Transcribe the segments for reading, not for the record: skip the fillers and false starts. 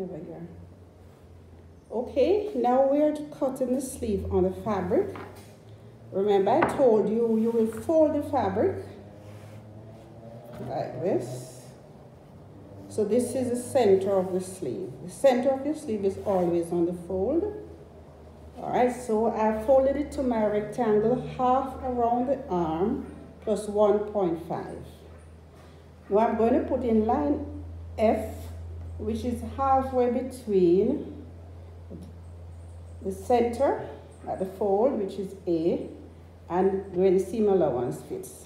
Never here. Okay, now we're cutting the sleeve on the fabric. Remember I told you, you will fold the fabric like this. So this is the center of the sleeve. The center of your sleeve is always on the fold. Alright, so I folded it to my rectangle half around the arm plus 1.5. Now I'm going to put in line F, which is halfway between the center at the fold, which is A, and where the seam allowance fits.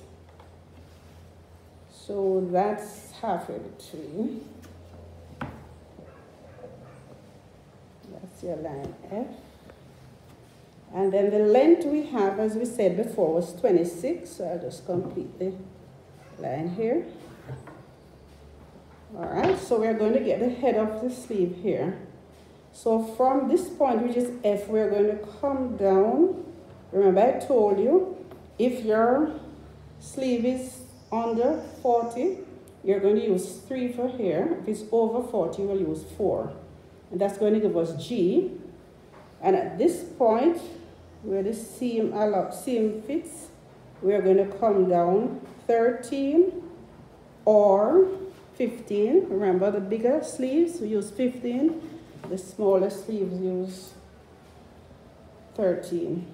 So that's halfway between. That's your line F. And then the length we have, as we said before, was 26. So I'll just complete the line here. All right, so we're going to get the head of the sleeve here. So from this point, which is F, we're going to come down. Remember I told you, if your sleeve is under 40, you're going to use 3 for here. If it's over 40, you will use 4. And that's going to give us G. And at this point, where the seam fits, we're going to come down 13 or 15. Remember the bigger sleeves, we use 15. The smaller sleeves use 13.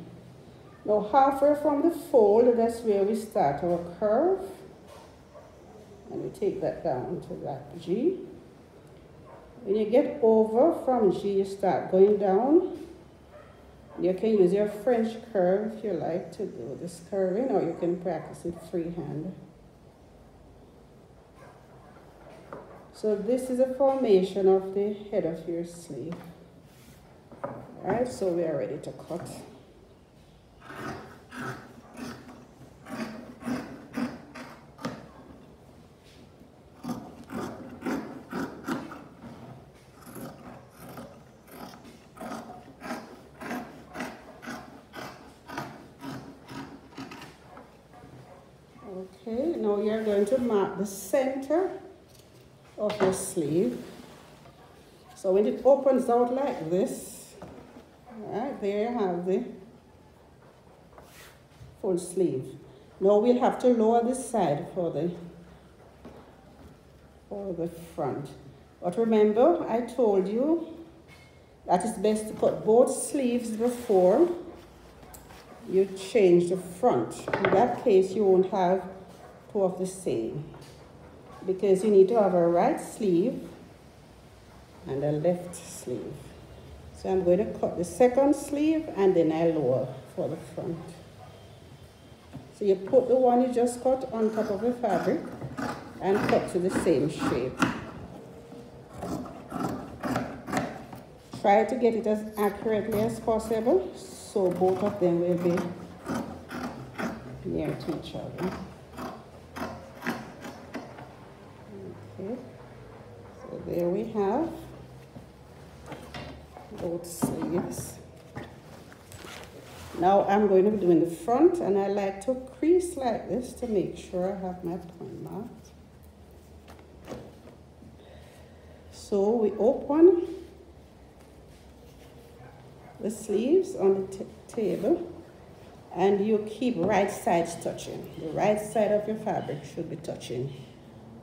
Now halfway from the fold, that's where we start our curve. And we take that down to that G. When you get over from G, you start going down. You can use your French curve if you like to do this curving, or you can practice it freehand. So this is a formation of the head of your sleeve. Alright, so we are ready to cut. Okay, now you're going to mark the center of your sleeve. So when it opens out like this, right there you have the full sleeve. Now we'll have to lower this side for the front. But remember, I told you that it's best to cut both sleeves before you change the front. In that case, you won't have two of the same, because you need to have a right sleeve and a left sleeve. So I'm going to cut the second sleeve and then I lower for the front. So you put the one you just cut on top of the fabric and cut to the same shape. Try to get it as accurately as possible so both of them will be near to each other. Okay, so there we have both sleeves. Now I'm going to be doing the front, and I like to crease like this to make sure I have my point marked. So we open the sleeves on the table, and you keep right sides touching. The right side of your fabric should be touching.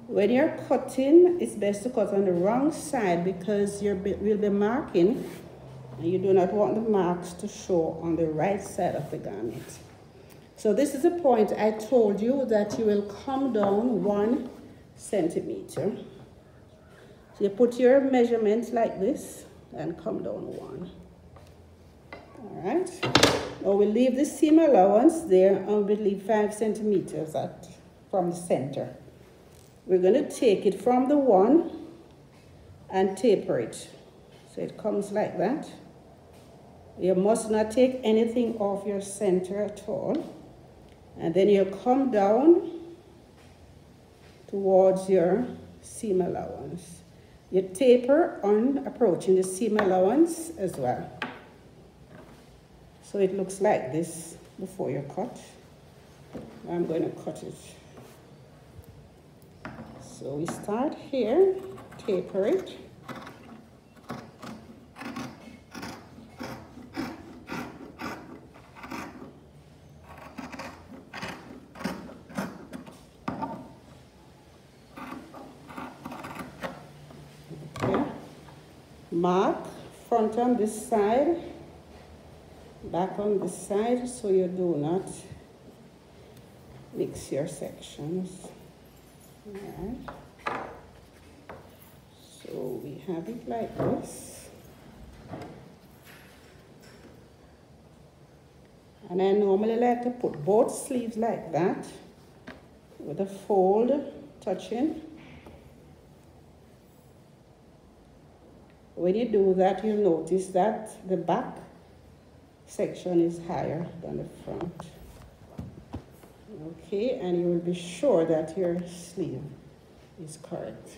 When you're cutting, it's best to cut on the wrong side because we'll be marking, and you do not want the marks to show on the right side of the garment. So this is the point I told you that you will come down 1 centimeter. So you put your measurements like this and come down 1. All right. Now we'll leave the seam allowance there, and we'll leave 5 centimeters from the center. We're going to take it from the 1 and taper it. So it comes like that. You must not take anything off your center at all. And then you come down towards your seam allowance. You taper on approaching the seam allowance as well. So it looks like this before you cut. I'm going to cut it. So we start here, taper it, Mark front on this side, back on this side, so you do not mix your sections. Alright. So we have it like this. And I normally like to put both sleeves like that, with a fold touching. When you do that, you'll notice that the back section is higher than the front. Okay, and you will be sure that your sleeve is correct.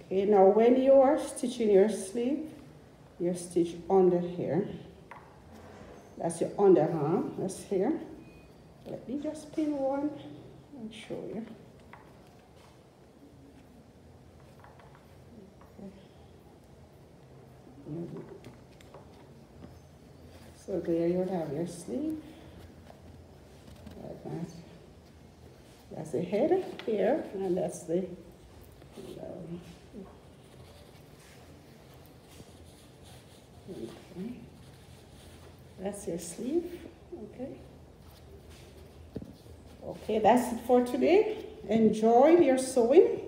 Okay, now when you are stitching your sleeve, you stitch under here. That's your underarm, that's here. Let me just pin one and show you. So there you have your sleeve, like that. That's the head here, and that's the okay. That's your sleeve, okay. Okay, that's it for today. Enjoy your sewing.